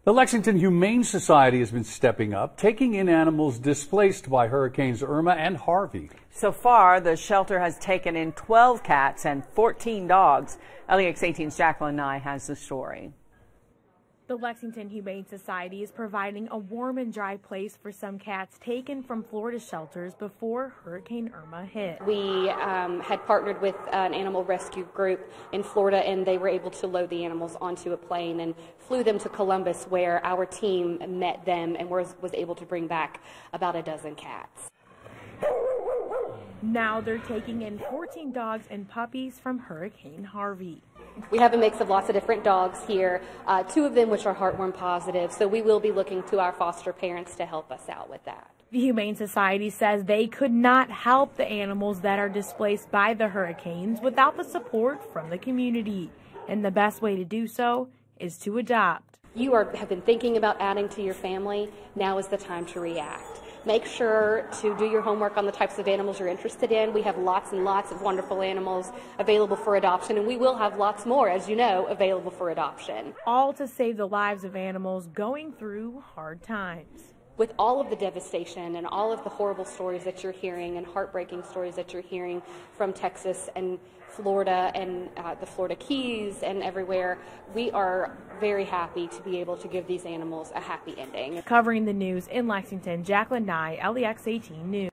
The Lexington Humane Society has been stepping up, taking in animals displaced by Hurricanes Irma and Harvey. So far, the shelter has taken in 12 cats and 14 dogs. LEX 18's Jacqueline Nye has the story. The Lexington Humane Society is providing a warm and dry place for some cats taken from Florida shelters before Hurricane Irma hit. We had partnered with an animal rescue group in Florida, and they were able to load the animals onto a plane and flew them to Columbus, where our team met them and was able to bring back about a dozen cats. Now they're taking in 14 dogs and puppies from Hurricane Harvey. We have a mix of lots of different dogs here, 2 of them which are heartworm positive, so we will be looking to our foster parents to help us out with that. The Humane Society says they could not help the animals that are displaced by the hurricanes without the support from the community, and the best way to do so is to adopt. You have been thinking about adding to your family. Now is the time to react. Make sure to do your homework on the types of animals you're interested in. We have lots and lots of wonderful animals available for adoption, and we will have lots more, as you know, available for adoption. All to save the lives of animals going through hard times. With all of the devastation and all of the horrible stories that you're hearing and heartbreaking stories that you're hearing from Texas and Florida and the Florida Keys and everywhere, we are very happy to be able to give these animals a happy ending. Covering the news in Lexington, Jacqueline Nye, LEX 18 News.